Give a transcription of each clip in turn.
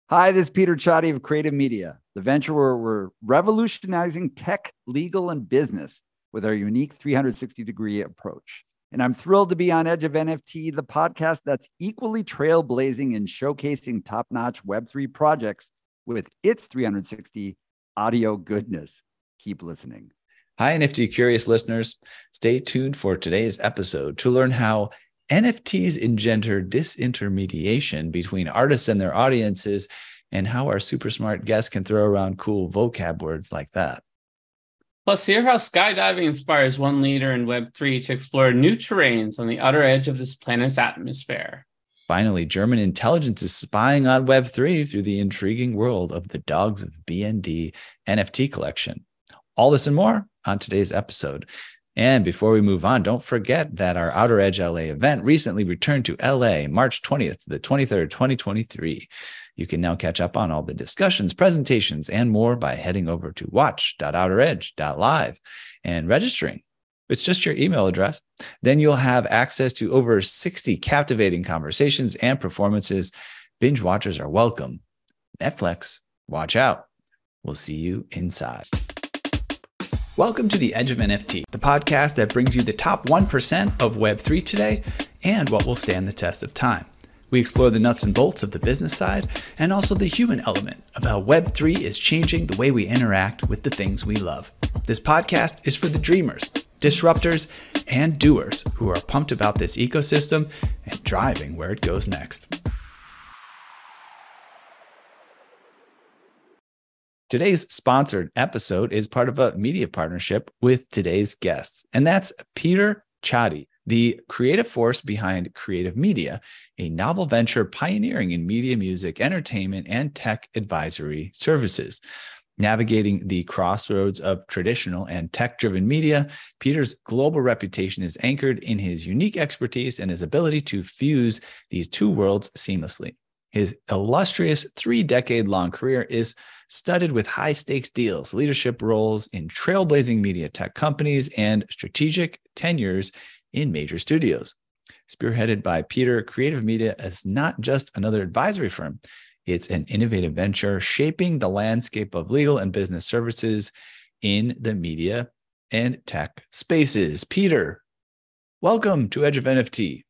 Hi, this is Peter Csathy of Creative Media, the venture where we're revolutionizing tech, legal, and business with our unique 360-degree approach. And I'm thrilled to be on Edge of NFT, the podcast that's equally trailblazing in showcasing top-notch Web3 projects with its 360 audio goodness. Keep listening. Hi, NFT curious listeners. Stay tuned for today's episode to learn how NFTs engender disintermediation between artists and their audiences, and how our super smart guests can throw around cool vocab words like that. Plus, hear how skydiving inspires one leader in Web3 to explore new terrains on the outer edge of this planet's atmosphere. Finally, German intelligence is spying on Web3 through the intriguing world of the Dogs of BND NFT collection. All this and more on today's episode. And before we move on, don't forget that our Outer Edge LA event recently returned to LA, March 20th to the 23rd, 2023. You can now catch up on all the discussions, presentations, and more by heading over to watch.outeredge.live and registering. It's just your email address. Then you'll have access to over 60 captivating conversations and performances. Binge watchers are welcome. Netflix, watch out. We'll see you inside. Welcome to the Edge of NFT, the podcast that brings you the top 1% of Web3 today and what will stand the test of time. We explore the nuts and bolts of the business side and also the human element of how Web3 is changing the way we interact with the things we love. This podcast is for the dreamers, disruptors, and doers who are pumped about this ecosystem and driving where it goes next. Today's sponsored episode is part of a media partnership with today's guests, and that's Peter Csathy, the creative force behind Creative Media, a novel venture pioneering in media, music, entertainment, and tech advisory services. Navigating the crossroads of traditional and tech-driven media, Peter's global reputation is anchored in his unique expertise and his ability to fuse these two worlds seamlessly. His illustrious 3-decade-long career is studded with high-stakes deals, leadership roles in trailblazing media tech companies, and strategic tenures in major studios. Spearheaded by Peter, Creative Media is not just another advisory firm. It's an innovative venture shaping the landscape of legal and business services in the media and tech spaces. Peter, welcome to Edge of NFT.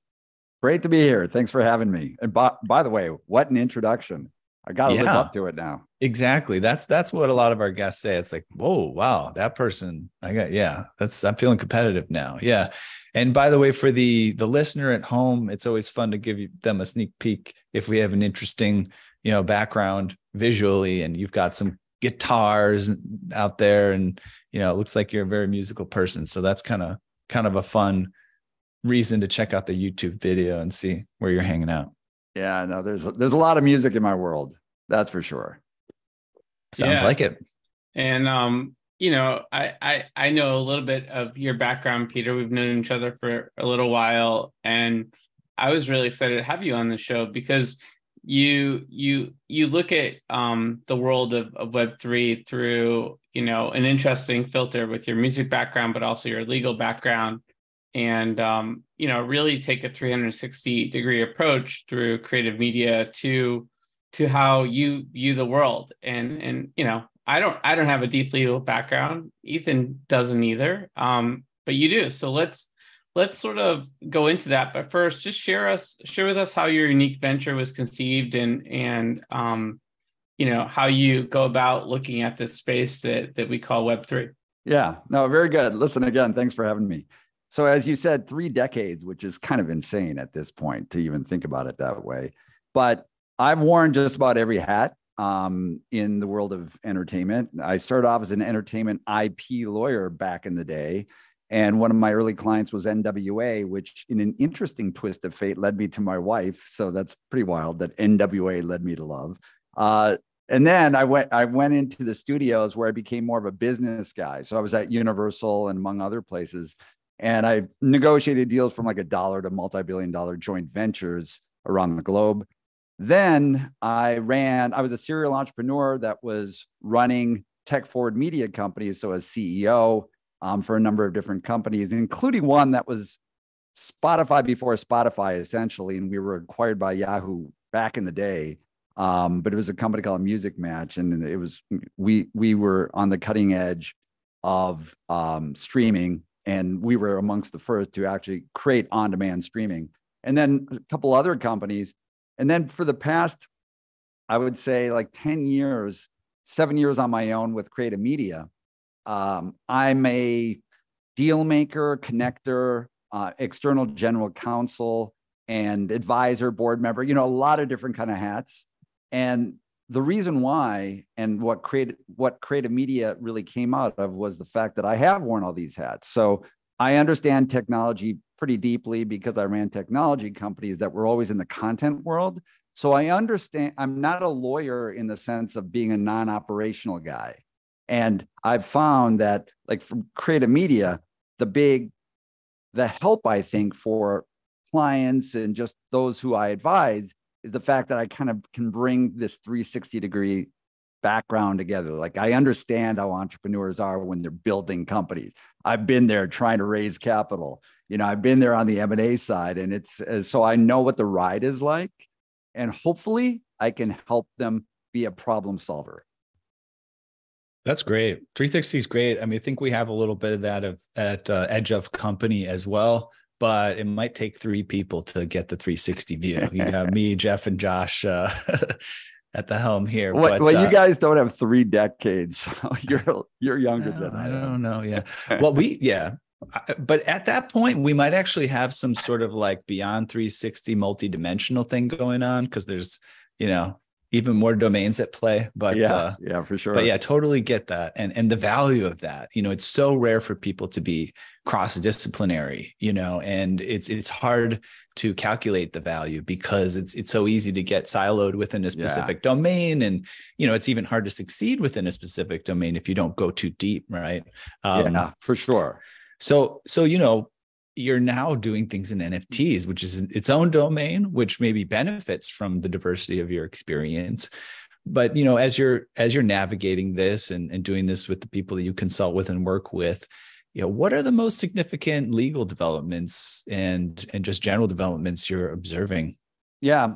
Great to be here. Thanks for having me. And by the way, what an introduction. I got to live up to it now. Exactly. That's what a lot of our guests say. It's like, whoa, wow, that person, I'm feeling competitive now. Yeah. And by the way, for the listener at home, it's always fun to give them a sneak peek if we have an interesting, background visually, and you've got some guitars out there, and, it looks like you're a very musical person. So that's kind of a fun reason to check out the YouTube video and see where you're hanging out. Yeah, no, there's a lot of music in my world. That's for sure. Sounds like it. And I know a little bit of your background, Peter. We've known each other for a little while, and I was really excited to have you on the show because you look at the world of Web3 through an interesting filter with your music background, but also your legal background. And, really take a 360-degree approach through Creative Media to how you view the world. And I don't have a deep legal background. Ethan doesn't either, but you do. So let's sort of go into that. But first, just share with us how your unique venture was conceived and how you go about looking at this space that we call Web3. Yeah, no, very good. Listen, again, thanks for having me. So as you said, 3 decades, which is kind of insane at this point to even think about it that way. But I've worn just about every hat in the world of entertainment. I started off as an entertainment IP lawyer back in the day. And one of my early clients was NWA, which in an interesting twist of fate led me to my wife. So that's pretty wild that NWA led me to love. And then I went into the studios where I became more of a business guy. So I was at Universal and among other places. And I negotiated deals from like $1 to multi-billion-dollar joint ventures around the globe. Then I was a serial entrepreneur that was running tech-forward media companies. So as CEO for a number of different companies, including one that was Spotify before Spotify, essentially. And we were acquired by Yahoo back in the day. but it was a company called Music Match, and it was we were on the cutting edge of streaming, and we were amongst the first to actually create on-demand streaming. And then a couple other companies, and then for the past, I would say like 10 years, 7 years on my own with Creative Media. I'm a deal maker, connector, external general counsel, and advisor, board member, a lot of different kind of hats. And the reason why, and what Creative Media really came out of, was the fact that I have worn all these hats. So I understand technology pretty deeply because I ran technology companies that were always in the content world. So I understand. I'm not a lawyer in the sense of being a non-operational guy. And I've found that, like, from Creative Media, the help, I think, for clients and just those who I advise is the fact that I kind of can bring this 360-degree background together. Like, I understand how entrepreneurs are when they're building companies. I've been there trying to raise capital. I've been there on the M&A side, and so I know what the ride is like, and hopefully I can help them be a problem solver. That's great. 360 is great. I mean, I think we have a little bit of that at Edge of Company as well, but it might take 3 people to get the 360 view. You got me, Jeff, and Josh at the helm here. Well, you guys don't have 3 decades, so you're younger than I am. I don't know. Yeah. Well, but at that point, we might actually have some sort of like beyond 360 multi-dimensional thing going on, because there's, even more domains at play. But yeah, for sure. But yeah, totally get that. And the value of that, it's so rare for people to be cross-disciplinary, and it's hard to calculate the value because it's so easy to get siloed within a specific domain. And, it's even hard to succeed within a specific domain if you don't go too deep. Right. Yeah, for sure. So, you're now doing things in NFTs, which is its own domain, which maybe benefits from the diversity of your experience. But, as you're navigating this and doing this with the people that you consult with and work with, what are the most significant legal developments and just general developments you're observing? Yeah.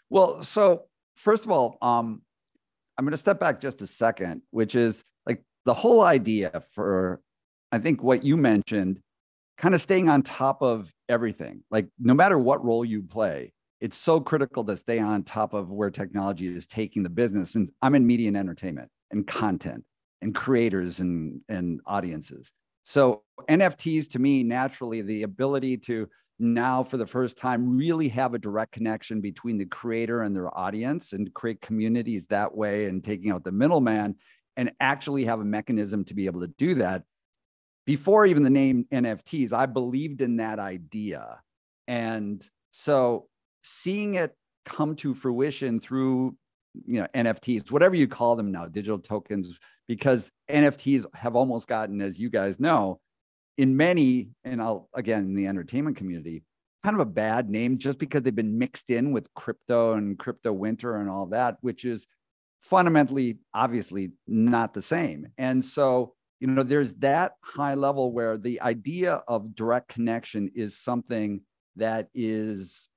Well, so first of all, I'm going to step back just a second, which is like the whole idea for, I think, what you mentioned, kind of staying on top of everything. Like, no matter what role you play, it's so critical to stay on top of where technology is taking the business. And I'm in media and entertainment and content and creators and audiences. So NFTs, to me, naturally, the ability to now, for the first time, really have a direct connection between the creator and their audience and create communities that way, and taking out the middleman, and actually have a mechanism to be able to do that. Before even the name NFTs, I believed in that idea. And so seeing it come to fruition through, NFTs, whatever you call them now, digital tokens, because NFTs have almost gotten, as you guys know, in many, and in the entertainment community, kind of a bad name just because they've been mixed in with crypto and crypto winter and all that, which is fundamentally, obviously not the same. And so, there's that high level where the idea of direct connection is something that is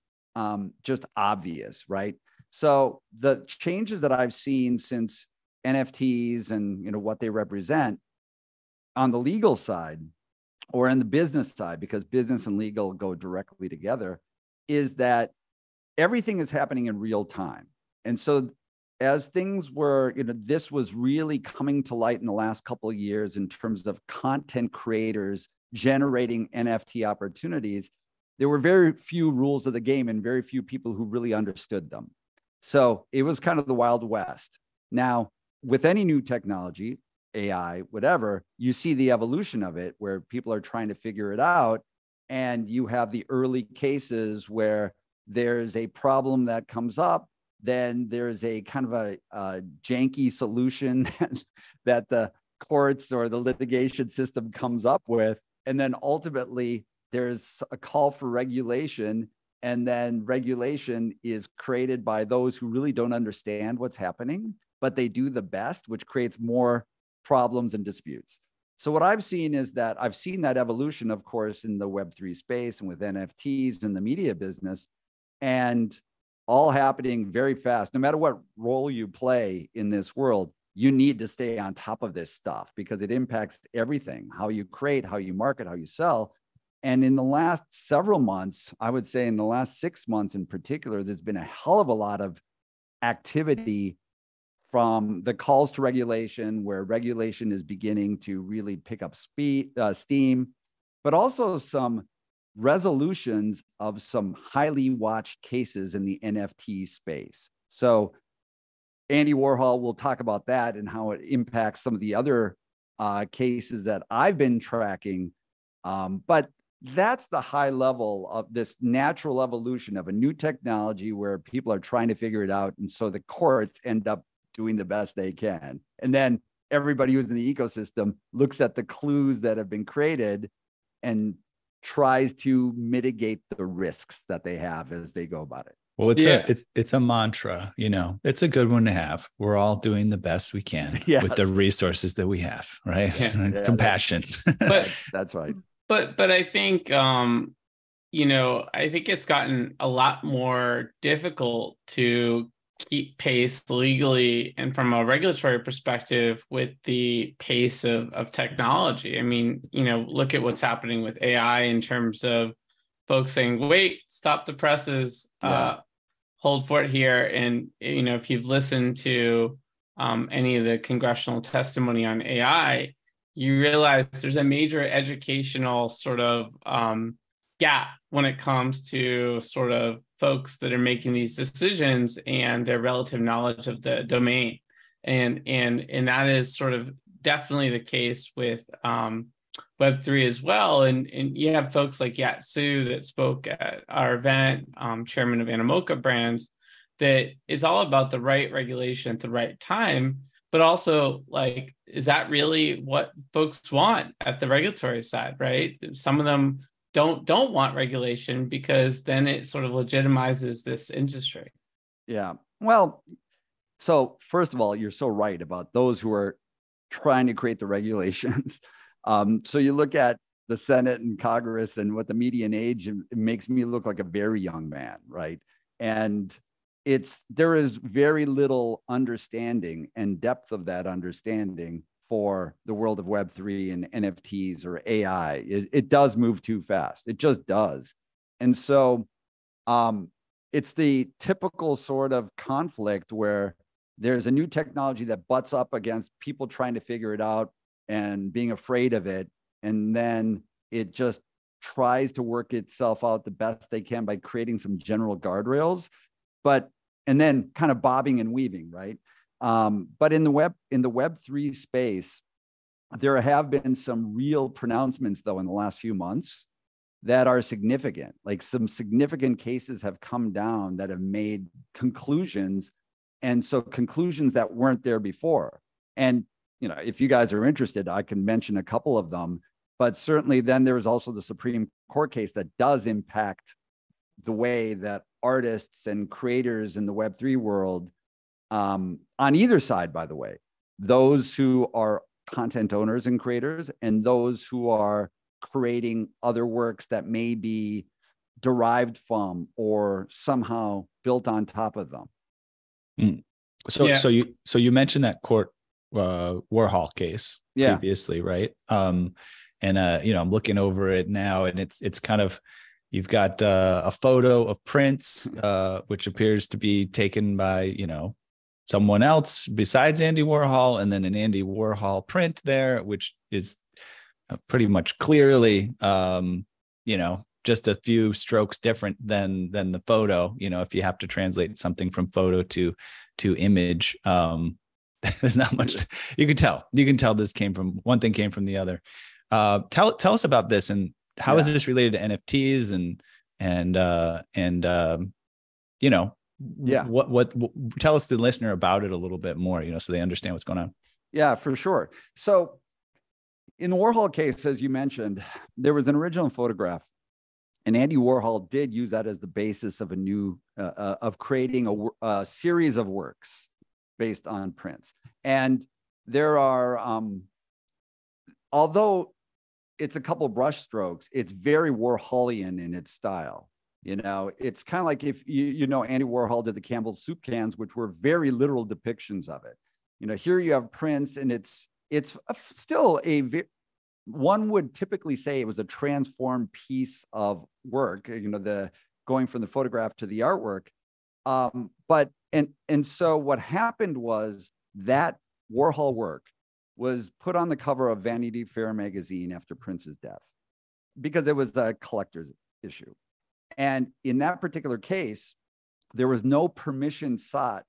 just obvious, right? So the changes that I've seen since NFTs and what they represent on the legal side or in the business side, because business and legal go directly together, is that everything is happening in real time. And so as things were, this was really coming to light in the last couple of years in terms of content creators generating NFT opportunities, there were very few rules of the game and very few people who really understood them. So it was kind of the Wild West. Now, with any new technology, AI, whatever, you see the evolution of it where people are trying to figure it out. And you have the early cases where there's a problem that comes up, then there's a kind of a janky solution that the courts or the litigation system comes up with. And then ultimately there's a call for regulation, and then regulation is created by those who really don't understand what's happening, but they do the best, which creates more problems and disputes. So what I've seen is that I've seen that evolution, of course, in the Web3 space and with NFTs and the media business. And all happening very fast. No matter what role you play in this world, you need to stay on top of this stuff because it impacts everything, how you create, how you market, how you sell. And in the last several months, I would say in the last 6 months in particular, there's been a hell of a lot of activity from the calls to regulation, where regulation is beginning to really pick up steam, but also some resolutions of some highly watched cases in the NFT space. So Andy Warhol will talk about that and how it impacts some of the other cases that I've been tracking. But that's the high level of this natural evolution of a new technology where people are trying to figure it out. And so the courts end up doing the best they can. And then everybody who's in the ecosystem looks at the clues that have been created and tries to mitigate the risks that they have as they go about it. Well, it's a mantra, it's a good one to have. We're all doing the best we can with the resources that we have, right? Yeah, compassion. But that's right. But I think, I think it's gotten a lot more difficult to keep pace legally and from a regulatory perspective with the pace of technology. I mean, look at what's happening with AI in terms of folks saying, wait, stop the presses, hold for it here. And, if you've listened to any of the congressional testimony on AI, you realize there's a major educational sort of gap when it comes to sort of folks that are making these decisions and their relative knowledge of the domain. And that is sort of definitely the case with Web3 as well. And you have folks like Yat Su that spoke at our event, chairman of Animoca Brands, that is all about the right regulation at the right time. But also, like, is that really what folks want at the regulatory side, right? Some of them don't want regulation because then it sort of legitimizes this industry. Yeah. Well, so first of all, you're so right about those who are trying to create the regulations. So you look at the Senate and Congress and what the median age, it makes me look like a very young man, right? And there is very little understanding and depth of that understanding for the world of Web3 and NFTs or AI. It does move too fast. It just does. And so it's the typical sort of conflict where there's a new technology that butts up against people trying to figure it out and being afraid of it. And then it just tries to work itself out the best they can by creating some general guardrails, and then kind of bobbing and weaving, right? But in the Web3 space, there have been some real pronouncements, though, in the last few months that are significant. Like some significant cases have come down that have made conclusions, and so conclusions that weren't there before. And if you guys are interested, I can mention a couple of them. But certainly, then there is also the Supreme Court case that does impact the way that artists and creators in the Web3 world, on either side, by the way, those who are content owners and creators and those who are creating other works that may be derived from or somehow built on top of them. So you mentioned that court Warhol case previously, right? I'm looking over it now, and it's kind of, you've got a photo of Prince, which appears to be taken by someone else besides Andy Warhol, and then an Andy Warhol print there, which is pretty much clearly just a few strokes different than the photo. If you have to translate something from photo to image, there's not much you can tell this came from one thing, came from the other. Tell us about this, and how is this related to NFTs what tell us, the listener, about it a little bit more, so they understand what's going on. Yeah, for sure. So in the Warhol case, as you mentioned, there was an original photograph, and Andy Warhol did use that as the basis of of creating a series of works based on Prince. And there are, although it's a couple brush strokes, it's very Warholian in its style. It's kind of like if Andy Warhol did the Campbell's soup cans, which were very literal depictions of it. Here you have prints, and it's still one would typically say it was a transformed piece of work, the going from the photograph to the artwork. So what happened was that Warhol work was put on the cover of Vanity Fair magazine after Prince's death because it was a collector's issue. And in that particular case, there was no permission sought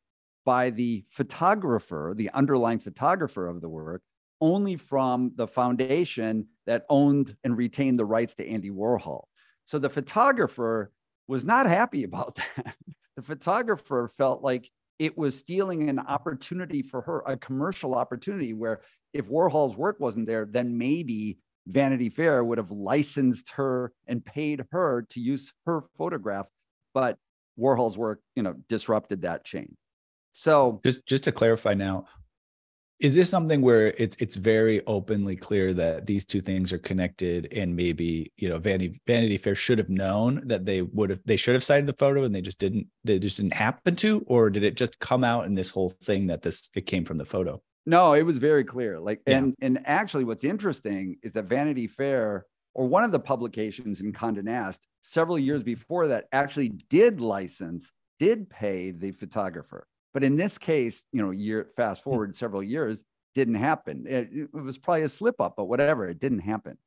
by the photographer, the underlying photographer of the work, only from the foundation that owned and retained the rights to Andy Warhol. So the photographer was not happy about that. The photographer felt like it was stealing an opportunity for her, a commercial opportunity, where if Warhol's work wasn't there, then maybe Vanity Fair would have licensed her and paid her to use her photograph. But Warhol's work, disrupted that chain. So just to clarify now, is this something where it's very openly clear that these two things are connected, and maybe Vanity Fair should have known that they should have cited the photo and they just didn't happen to, or did it just come out in this whole thing that it came from the photo? No, it was very clear. And actually, what's interesting is that Vanity Fair, or one of the publications in Condé Nast, several years before that, actually did pay the photographer. But in this case, fast forward several years, didn't happen. It was probably a slip up, but whatever, it didn't happen.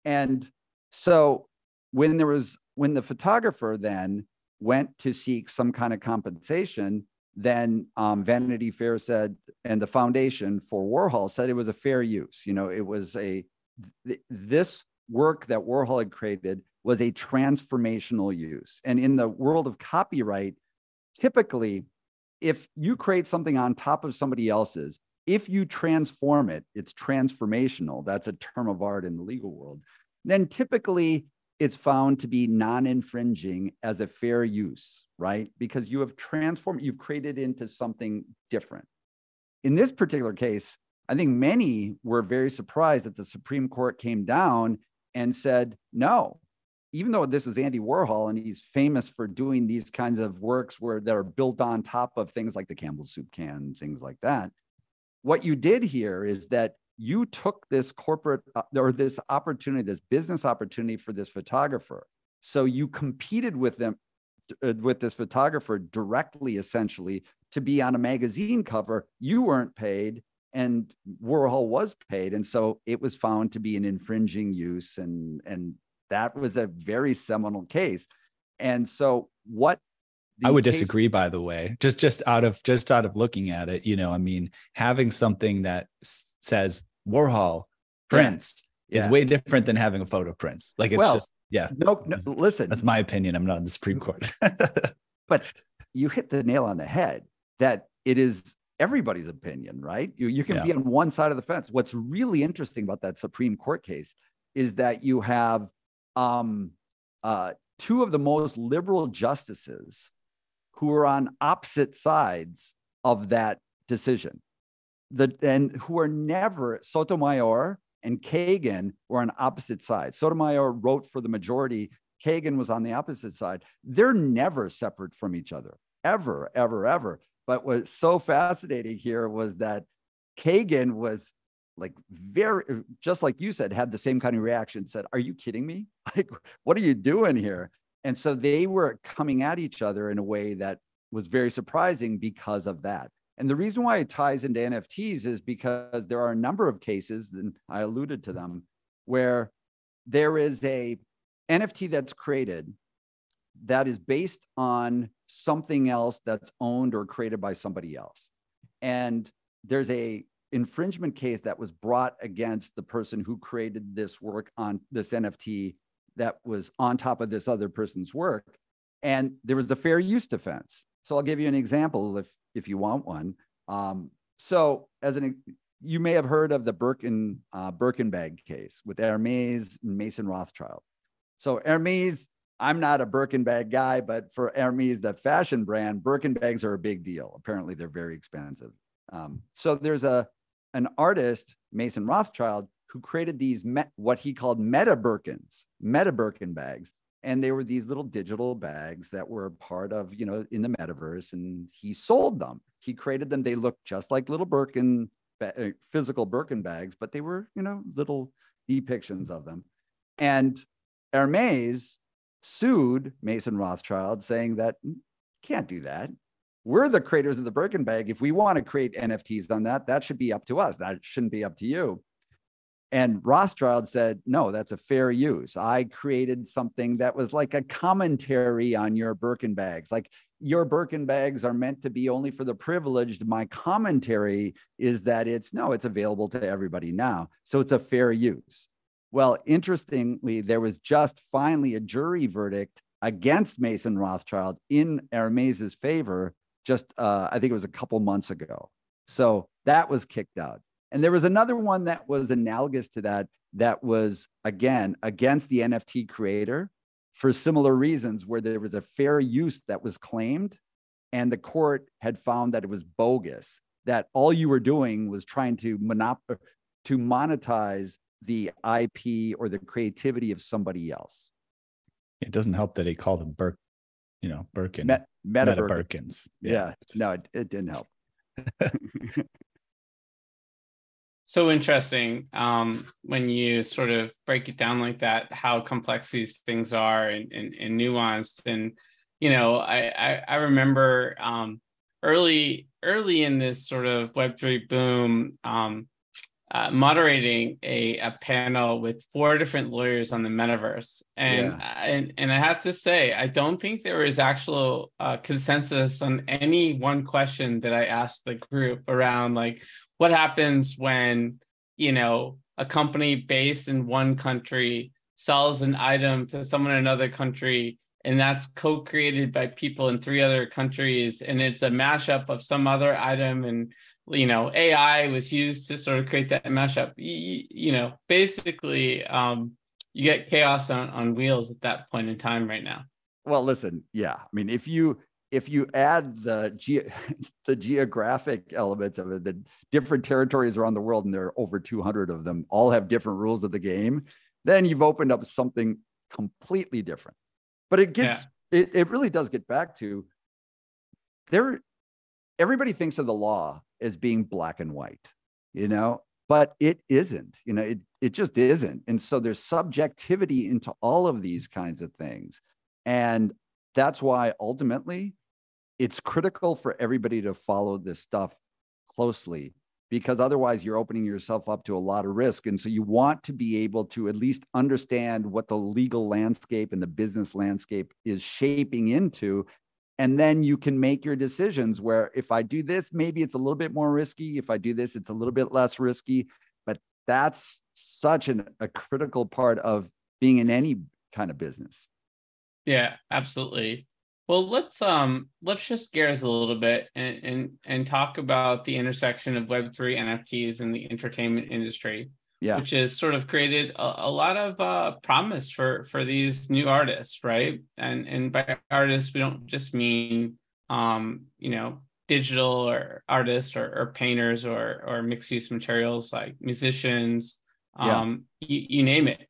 And so when the photographer then went to seek some kind of compensation, then Vanity Fair said, and the foundation for Warhol said it was a fair use. It was this work that Warhol had created was a transformational use. And in the world of copyright, typically, if you create something on top of somebody else's, if you transform it, it's transformational. That's a term of art in the legal world. Then typically it's found to be non-infringing as a fair use, right? Because you have transformed, you've created into something different. In this particular case, I think many were very surprised that the Supreme Court came down and said, no, even though this is Andy Warhol and he's famous for doing these kinds of works that are built on top of things like the Campbell's soup can, things like that, what you did here is that you took this corporate or this opportunity, this business opportunity for this photographer. So you competed with this photographer directly, essentially, to be on a magazine cover. You weren't paid, and Warhol was paid. And so it was found to be an infringing use. And that was a very seminal case. And so I would disagree, by the way, just out of looking at it, having something that says Warhol Prince is way different than having a photo Prince. No, listen, that's my opinion. I'm not in the Supreme Court. But you hit the nail on the head that it is everybody's opinion, right? You can be on one side of the fence. What's really interesting about that Supreme Court case is that you have two of the most liberal justices who are on opposite sides of that decision. And who are never, Sotomayor and Kagan were on opposite sides. Sotomayor wrote for the majority. Kagan was on the opposite side. They're never separate from each other, ever, ever, ever. But what's so fascinating here was that Kagan was just like you said, had the same kind of reaction, said, are you kidding me? What are you doing here? And so they were coming at each other in a way that was very surprising because of that. And the reason why it ties into NFTs is because there are a number of cases, and I alluded to them, where there is a NFT that's created that is based on something else that's owned or created by somebody else. And there's a infringement case that was brought against the person who created this work on this NFT that was on top of this other person's work. And there was a fair use defense. So I'll give you an example if you want one. You may have heard of the Birkin bag case with Hermes and Mason Rothschild. So Hermes, I'm not a Birkin bag guy, but for Hermes, the fashion brand, Birkin bags are a big deal. Apparently they're very expensive. So there's an artist, Mason Rothschild, who created these what he called meta Birkin bags, And they were these little digital bags that were part of, in the metaverse, and he sold them. He created them. They looked just like little Birkin, physical Birkin bags, but they were, little depictions of them. And Hermes sued Mason Rothschild, saying that can't do that. We're the creators of the Birkin bag. If we want to create NFTs on that, that should be up to us. That shouldn't be up to you. And Rothschild said, no, that's a fair use. I created something that was like a commentary on your Birkin bags. Like, your Birkin bags are meant to be only for the privileged. My commentary is that it's available to everybody now. So it's a fair use. Well, interestingly, there was just finally a jury verdict against Mason Rothschild in Hermes's favor, just I think it was a couple months ago. So that was kicked out. And there was another one that was analogous to that, that was, again, against the NFT creator for similar reasons, where there was a fair use that was claimed, and the court had found that it was bogus, that all you were doing was trying to monetize the IP or the creativity of somebody else. It doesn't help that he called them Birkin. Meta Birkins. Yeah. No, it didn't help. So interesting when you sort of break it down like that, how complex these things are and nuanced. And, I remember early in this sort of Web3 boom, moderating a panel with 4 different lawyers on the metaverse. And I have to say, I don't think there was actual consensus on any one question that I asked the group around, like, what happens when, a company based in one country sells an item to someone in another country, and that's co-created by people in 3 other countries, and it's a mashup of some other item, and AI was used to sort of create that mashup. Basically, you get chaos on wheels at that point in time right now. Well, listen, yeah. I mean, if you add the geographic elements of it, the different territories around the world, and there are over 200 of them, all have different rules of the game, then you've opened up something completely different. But it really does get back to everybody thinks of the law as being black and white, but it isn't, it just isn't. And so there's subjectivity into all of these kinds of things. And that's why ultimately it's critical for everybody to follow this stuff closely, because otherwise you're opening yourself up to a lot of risk. And so you want to be able to at least understand what the legal landscape and the business landscape is shaping into. And then you can make your decisions where, if I do this, maybe it's a little bit more risky. If I do this, it's a little bit less risky. But that's such a critical part of being in any kind of business. Yeah, absolutely. Well, let's shift gears a little bit and talk about the intersection of Web3 NFTs and the entertainment industry, which has sort of created a lot of promise for these new artists, right? And by artists, we don't just mean digital or artists or painters or mixed use materials like musicians, you name it.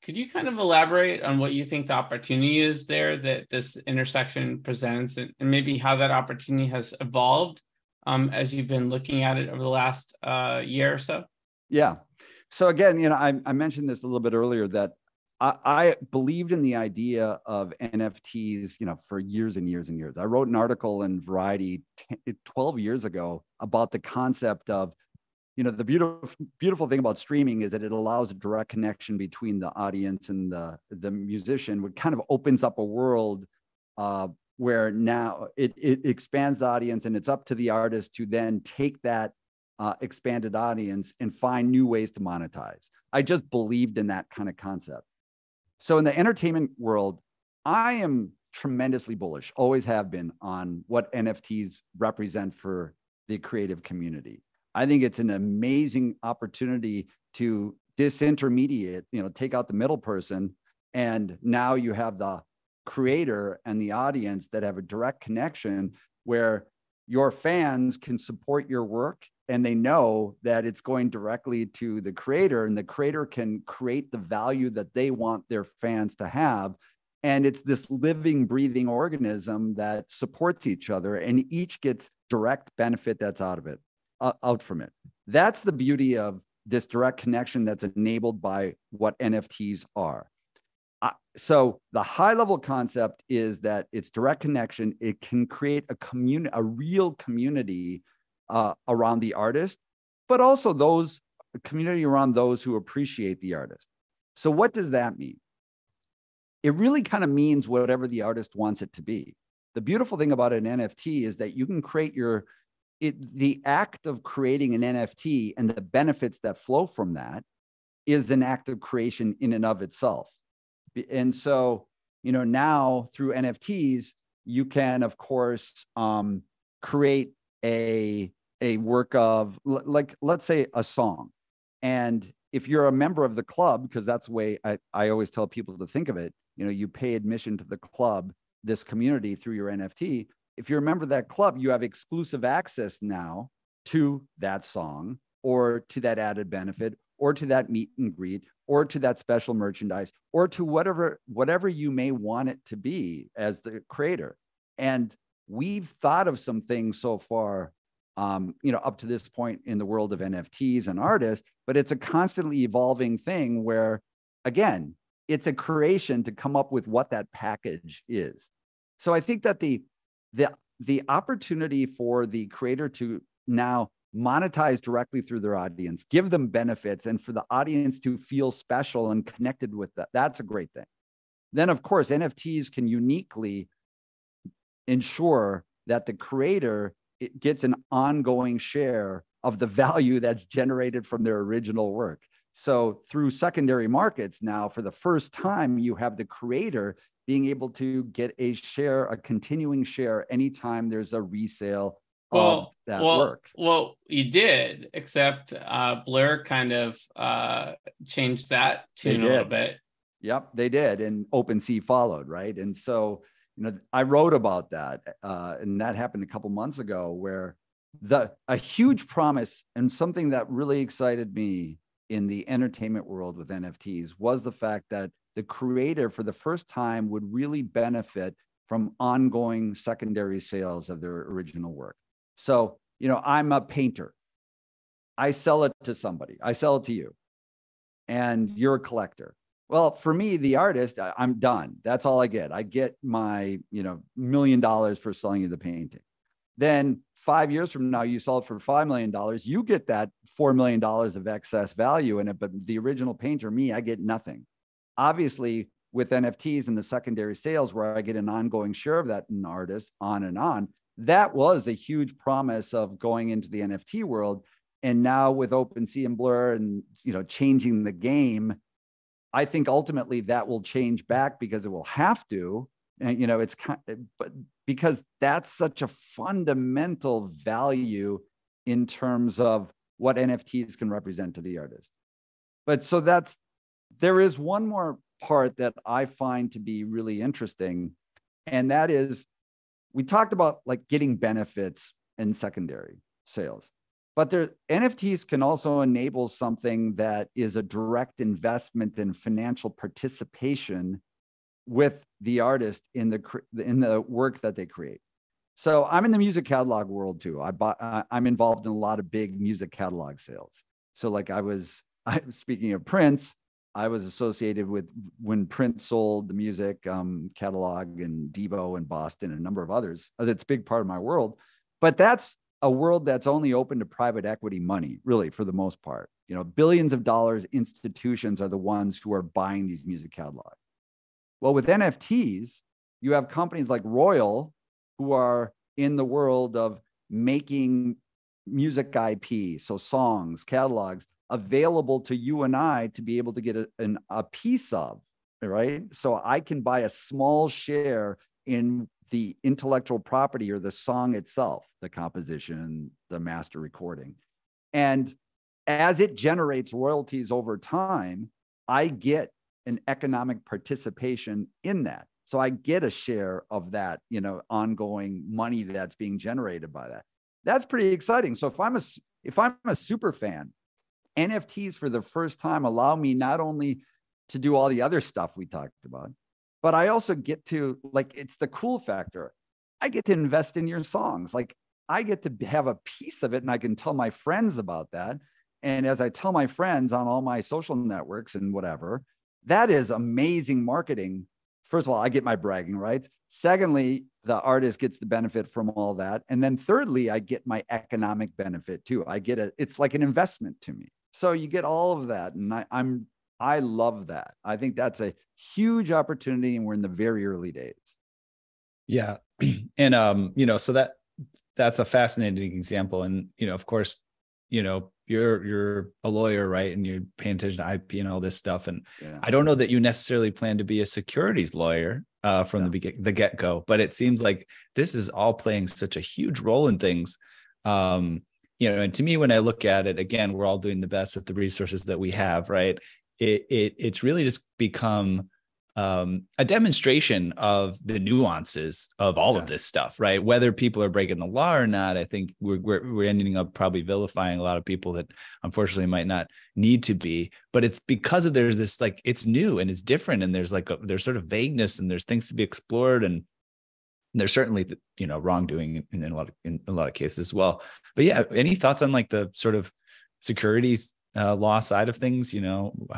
Could you kind of elaborate on what you think the opportunity is there that this intersection presents, and maybe how that opportunity has evolved as you've been looking at it over the last year or so? Yeah. So again, I mentioned this a little bit earlier, that I believed in the idea of NFTs, for years and years and years. I wrote an article in Variety 12 years ago about the concept of, the beautiful thing about streaming is that it allows a direct connection between the audience and the musician, which kind of opens up a world where now it expands the audience, and it's up to the artist to then take that expanded audience and find new ways to monetize. I just believed in that kind of concept. So in the entertainment world, I am tremendously bullish, always have been, on what NFTs represent for the creative community. I think it's an amazing opportunity to disintermediate, take out the middle person. And now you have the creator and the audience that have a direct connection, where your fans can support your work, and they know that it's going directly to the creator, and the creator can create the value that they want their fans to have. And it's this living, breathing organism that supports each other, and each gets direct benefit that's out from it. That's the beauty of this direct connection that's enabled by what NFTs are. So the high level concept is that it's direct connection. It can create a real community around the artist, but also a community around those who appreciate the artist. So what does that mean? It really kind of means whatever the artist wants it to be. The beautiful thing about an NFT is that you can create the act of creating an NFT and the benefits that flow from that is an act of creation in and of itself. And so, now through NFTs, you can, of course, create a work of, like, let's say a song. And if you're a member of the club, because that's the way I always tell people to think of it, you pay admission to the club, this community, through your NFT. If you're a member of that club, you have exclusive access now to that song, or to that added benefit, or to that meet and greet, or to that special merchandise, or to whatever you may want it to be as the creator. And we've thought of some things so far, up to this point in the world of NFTs and artists, but it's a constantly evolving thing where, again, it's a creation to come up with what that package is. So I think that the opportunity for the creator to now monetize directly through their audience, give them benefits, and for the audience to feel special and connected with that's a great thing. Then, of course, NFTs can uniquely ensure that the creator gets an ongoing share of the value that's generated from their original work. So through secondary markets now, for the first time, you have the creator being able to get a continuing share anytime there's a resale of that work. Well, you did, except Blur kind of changed that tune a little bit. Yep, they did. And OpenSea followed, right? And so, I wrote about that, and that happened a couple months ago, where a huge promise and something that really excited me in the entertainment world with NFTs was the fact that the creator, for the first time, would really benefit from ongoing secondary sales of their original work. So, I'm a painter. I sell it to somebody. I sell it to you, and you're a collector. Well, for me, the artist, I'm done. That's all I get. I get my, $1 million for selling you the painting. Then 5 years from now, you sell it for $5 million. You get that $4 million of excess value in it, but the original painter, me, I get nothing. Obviously, with NFTs and the secondary sales, where I get an ongoing share of that in artist, on and on, that was a huge promise of going into the NFT world. And now with OpenSea and Blur and, changing the game, I think ultimately that will change back, because it will have to. And, but because that's such a fundamental value in terms of what NFTs can represent to the artist. But so there is one more part that I find to be really interesting. And that is, we talked about like getting benefits in secondary sales, but NFTs can also enable something that is a direct investment in financial participation with the artist in the work that they create. So I'm in the music catalog world too. I'm involved in a lot of big music catalog sales. So like speaking of Prince, I was associated with when Prince sold the music catalog, and Devo in Boston and a number of others. That's a big part of my world. But that's a world that's only open to private equity money, really, for the most part. Billions of dollars institutions are the ones who are buying these music catalogs. Well, with NFTs, you have companies like Royal who are in the world of making music IP, so songs, catalogs, available to you and I to be able to get a piece of, right? So I can buy a small share in the intellectual property or the song itself, the composition, the master recording. And as it generates royalties over time, I get an economic participation in that. So I get a share of that, ongoing money that's being generated by that. That's pretty exciting. So if I'm a super fan, NFTs for the first time allow me not only to do all the other stuff we talked about, but I also get to, like, it's the cool factor. I get to invest in your songs. Like, I get to have a piece of it, and I can tell my friends about that. And as I tell my friends on all my social networks and whatever, that is amazing marketing. First of all, I get my bragging rights. Secondly, the artist gets the benefit from all that. And then thirdly, I get my economic benefit too. It's like an investment to me. So you get all of that. And I love that. I think that's a huge opportunity, and we're in the very early days. Yeah. And, so that's a fascinating example. And, of course, you're a lawyer, right? And you're paying attention to IP and all this stuff. And I don't know that you necessarily plan to be a securities lawyer from the get-go, but it seems like this is all playing such a huge role in things. And to me, when I look at it, again, we're all doing the best at the resources that we have, right? It's really just become a demonstration of the nuances of all of this stuff, right? Whether people are breaking the law or not, I think we're ending up probably vilifying a lot of people that unfortunately might not need to be. But it's because of there's this, like, it's new and it's different, and there's there's sort of vagueness, and there's things to be explored, and there's certainly wrongdoing in a lot of cases as well. But yeah, any thoughts on like the sort of securities law side of things? I have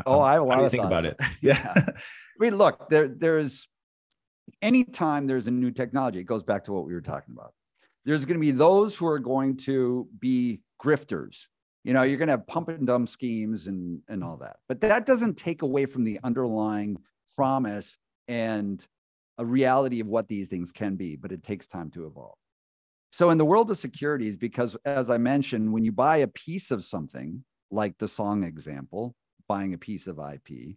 a lot how do you of think thoughts about it? Yeah. I mean, look, there's anytime there's a new technology, it goes back to what we were talking about. There's going to be those who are going to be grifters. You're going to have pump and dump schemes and all that. But that doesn't take away from the underlying promise and a reality of what these things can be, but it takes time to evolve. So in the world of securities, because as I mentioned, when you buy a piece of something, like the song example, buying a piece of IP,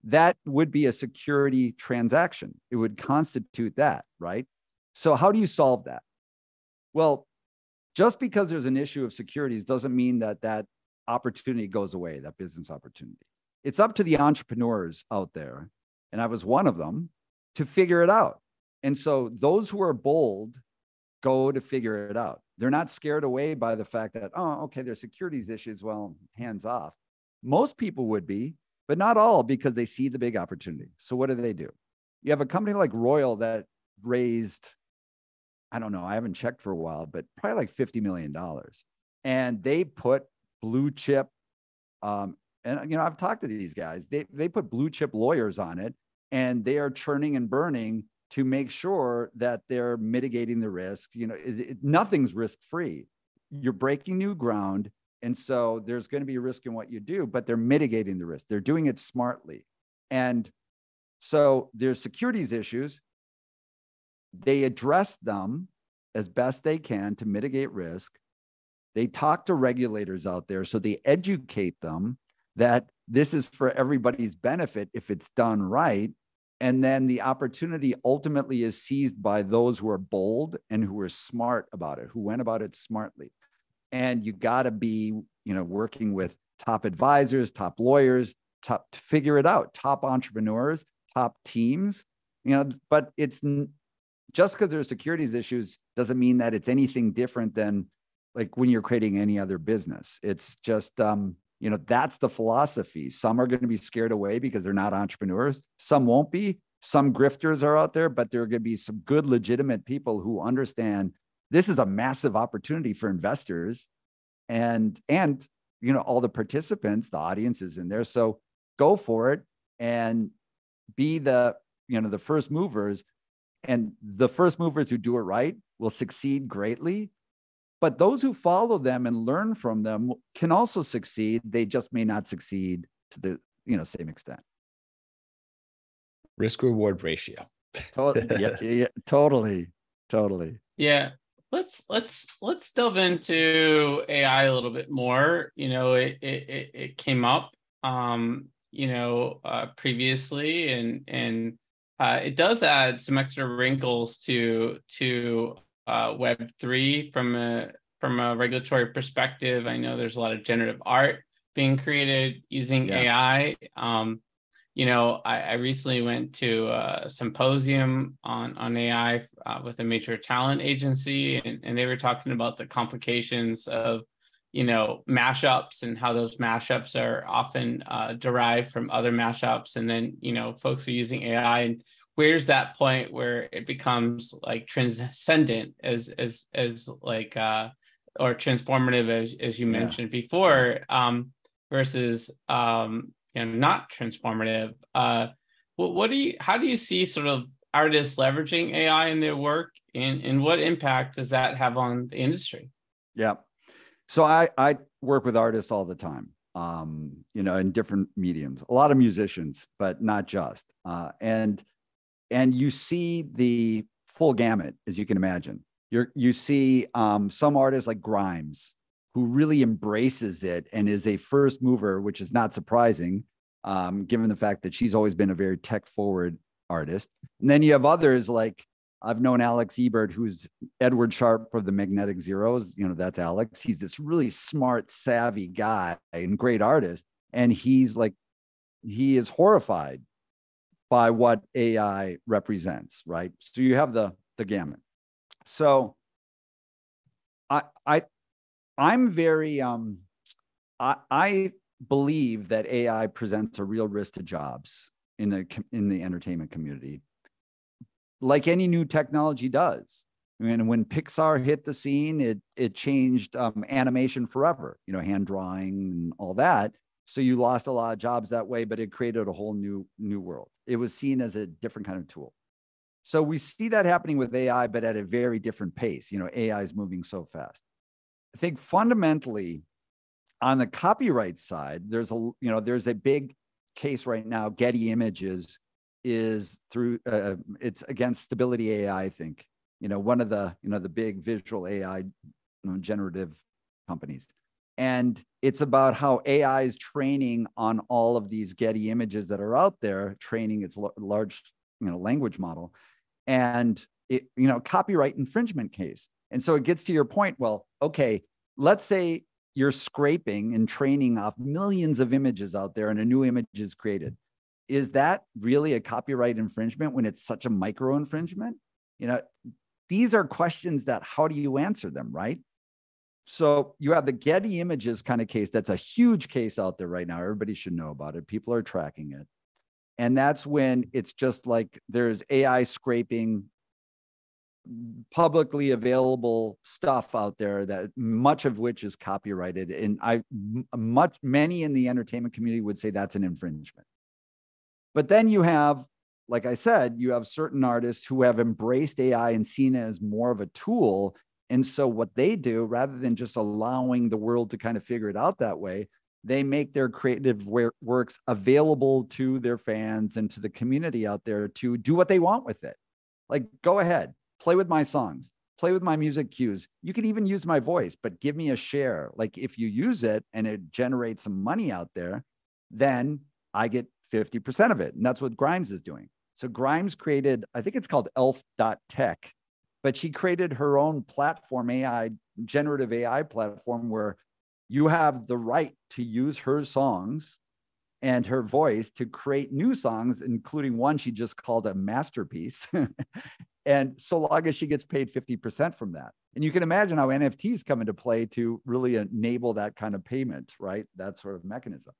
that would be a security transaction. It would constitute that, right? So how do you solve that? Well, just because there's an issue of securities doesn't mean that opportunity goes away, that business opportunity. It's up to the entrepreneurs out there, and I was one of them, to figure it out. And so those who are bold go to figure it out. They're not scared away by the fact that, oh, okay, there's securities issues. Well, hands off. Most people would be, but not all, because they see the big opportunity. So what do? You have a company like Royal that raised, I don't know, I haven't checked for a while, but probably like $50 million. And they put blue chip, and I've talked to these guys, they put blue chip lawyers on it, and they are churning and burning to make sure that they're mitigating the risk. Nothing's risk-free. You're breaking new ground. And so there's going to be a risk in what you do, but they're mitigating the risk. They're doing it smartly. And so there's securities issues. They address them as best they can to mitigate risk. They talk to regulators out there, so they educate them that this is for everybody's benefit if it's done right. And then the opportunity ultimately is seized by those who are bold and who are smart about it, who went about it smartly. And you got to be, working with top advisors, top lawyers, to figure it out, top entrepreneurs, top teams, but it's just because there's securities issues doesn't mean that it's anything different than like when you're creating any other business. It's just, that's the philosophy. Some are going to be scared away because they're not entrepreneurs. Some won't be. Some grifters are out there, but there are going to be some good, legitimate people who understand this is a massive opportunity for investors and all the participants, the audience is in there. So go for it and be the first movers, and the first movers who do it right will succeed greatly. But those who follow them and learn from them can also succeed. They just may not succeed to the same extent. Risk reward ratio. Yeah, totally. Yeah. Let's delve into AI a little bit more. It came up previously, and it does add some extra wrinkles to Web3 from a regulatory perspective. I know there's a lot of generative art being created using AI. I recently went to a symposium on AI with a major talent agency, and they were talking about the complications of, mashups and how those mashups are often derived from other mashups. And then, folks are using AI, and where's that point where it becomes like transcendent as like, or transformative, as you mentioned before, versus, not transformative. How do you see sort of artists leveraging AI in their work, and what impact does that have on the industry? Yeah. So I work with artists all the time, in different mediums, a lot of musicians, but not just. And you see the full gamut, as you can imagine. You see some artists like Grimes, who really embraces it and is a first mover, which is not surprising, given the fact that she's always been a very tech-forward artist. And then you have others like, I've known Alex Ebert, who's Edward Sharpe for the Magnetic Zeros. That's Alex. He's this really smart, savvy guy and great artist. And he is horrified by what AI represents, right? So you have the gamut. So I'm very, I believe that AI presents a real risk to jobs in the entertainment community, like any new technology does. I mean, when Pixar hit the scene, it changed animation forever, hand drawing and all that. So you lost a lot of jobs that way, but it created a whole new world. It was seen as a different kind of tool. So we see that happening with AI, but at a very different pace. AI is moving so fast. I think fundamentally, on the copyright side, there's a big case right now. Getty Images is through it's against Stability AI, I think. One of the the big visual AI generative companies, and it's about how AI is training on all of these Getty Images that are out there, training its large language model, and it copyright infringement case. And so it gets to your point. Well, okay, let's say you're scraping and training off millions of images out there and a new image is created. Is that really a copyright infringement when it's such a micro infringement? These are questions that, how do you answer them, right? So you have the Getty Images kind of case. That's a huge case out there right now. Everybody should know about it. People are tracking it. And that's when it's just like there's AI scraping publicly available stuff out there, that much of which is copyrighted. And many in the entertainment community would say that's an infringement. But then you have, like I said, you have certain artists who have embraced AI and seen it as more of a tool. And so what they do, rather than just allowing the world to kind of figure it out that way, they make their creative works available to their fans and to the community out there to do what they want with it. Like, go ahead, play with my songs, play with my music cues. You can even use my voice, but give me a share. Like, if you use it and it generates some money out there, then I get 50% of it. And that's what Grimes is doing. So Grimes created, I think it's called elf.tech, but she created her own platform, generative AI platform, where you have the right to use her songs and her voice to create new songs, including one she just called a masterpiece. And so long as she gets paid 50% from that. And you can imagine how NFTs come into play to really enable that kind of payment, right? That sort of mechanism.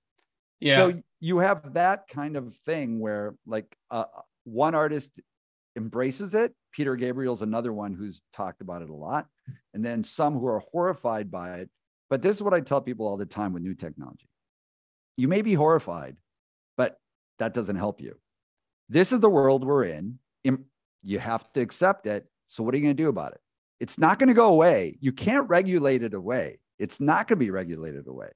Yeah. So you have that kind of thing where, like, one artist embraces it. Peter Gabriel's another one who's talked about it a lot. And then some who are horrified by it. But this is what I tell people all the time with new technology. You may be horrified, but that doesn't help you. This is the world we're in. You have to accept it. So what are you going to do about it? It's not going to go away. You can't regulate it away. It's not going to be regulated away.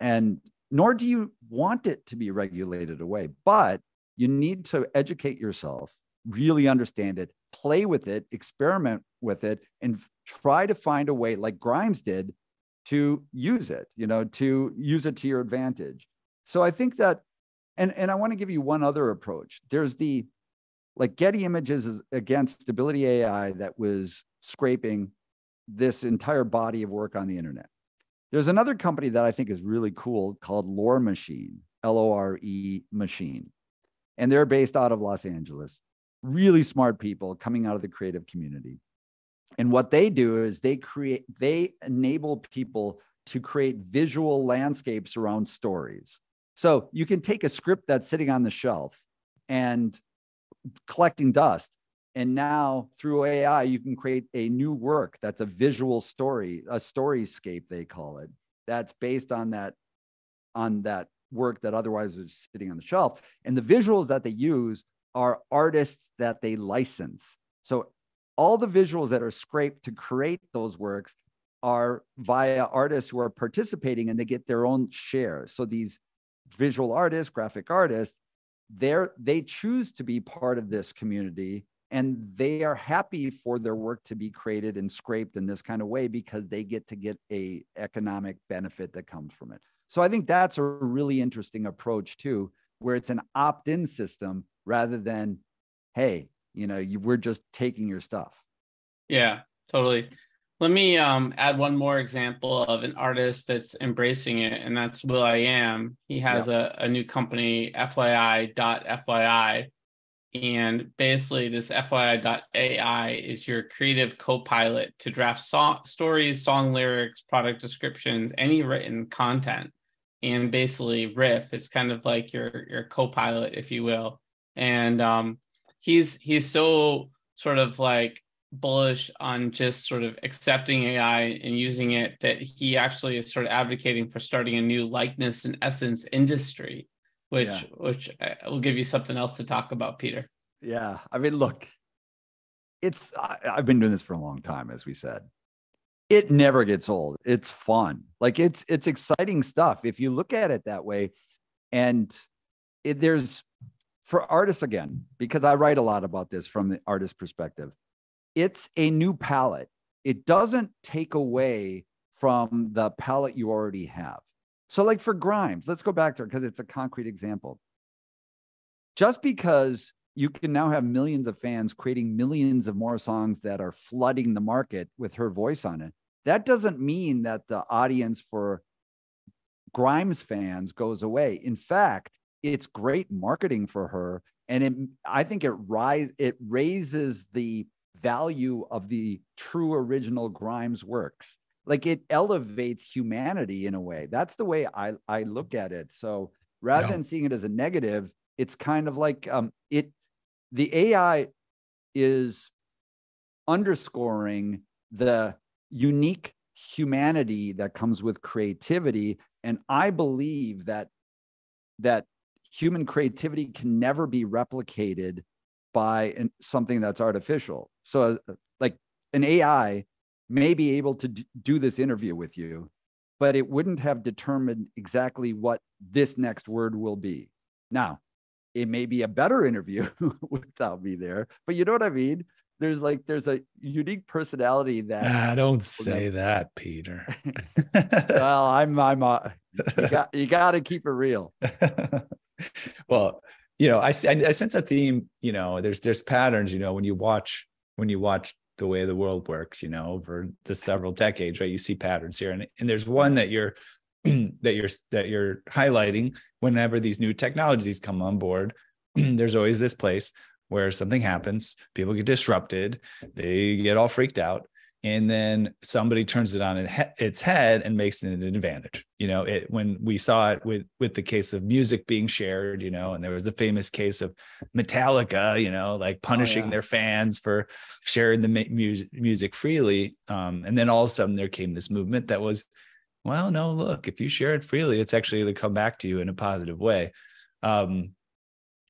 And nor do you want it to be regulated away, but you need to educate yourself, really understand it, play with it, experiment with it, and try to find a way, like Grimes did, to use it, to use it to your advantage. So I think that, and I want to give you one other approach. There's like Getty Images is against Stability AI that was scraping this entire body of work on the internet. There's another company that I think is really cool called Lore Machine, Lore Machine. and they're based out of Los Angeles. Really smart people coming out of the creative community. And what they do is they enable people to create visual landscapes around stories. So you can take a script that's sitting on the shelf and collecting dust, and now through AI, you can create a new work that's a visual story, a storyscape, they call it, that's based on that work that otherwise is sitting on the shelf. And the visuals that they use are artists that they license. So all the visuals that are scraped to create those works are via artists who are participating, and they get their own share. So these visual artists, graphic artists, they choose to be part of this community, and they are happy for their work to be created and scraped in this kind of way because they get a economic benefit that comes from it. So I think that's a really interesting approach too, where it's an opt-in system rather than, hey, we're just taking your stuff. Yeah, totally. Let me add one more example of an artist that's embracing it, and that's will.i.am. He has a new company, FYI.FYI. And basically, this FYI.ai is your creative co-pilot to draft stories, song lyrics, product descriptions, any written content. And basically, riff. It's kind of like your co-pilot, if you will. And he's so sort of like bullish on just sort of accepting AI and using it that he actually is sort of advocating for starting a new likeness and essence industry, which will give you something else to talk about, Peter. Yeah. I mean, look, I've been doing this for a long time, as we said. It never gets old. It's fun. Like it's exciting stuff if you look at it that way. And there's, for artists, again, because I write a lot about this from the artist perspective, it's a new palette. It doesn't take away from the palette you already have. So like for Grimes, let's go back to it because it's a concrete example. Just because you can now have millions of fans creating millions of more songs that are flooding the market with her voice on it, that doesn't mean that the audience for Grimes fans goes away. In fact, it's great marketing for her. And I think it raises the value of the true original Grimes works. Like it elevates humanity in a way. That's the way I look at it. So rather than seeing it as a negative, it's kind of like the AI is underscoring the unique humanity that comes with creativity. And I believe that human creativity can never be replicated by something that's artificial. So like an AI may be able to do this interview with you, but it wouldn't have determined exactly what this next word will be. Now, it may be a better interview without me there, but you know what I mean? There's a unique personality that. Don't say that, Peter. Well, you got to keep it real. Well, I sense a theme. There's patterns. When you watch the way the world works, over the several decades, right? You see patterns here, and there's one that you're highlighting. Whenever these new technologies come on board, there's always this place where something happens, people get disrupted, they get all freaked out, and then somebody turns it on its head and makes it an advantage. When we saw it with the case of music being shared, and there was the famous case of Metallica, like punishing their fans for sharing the music freely. And then all of a sudden there came this movement that was, well, no, look, if you share it freely, it's actually going to come back to you in a positive way.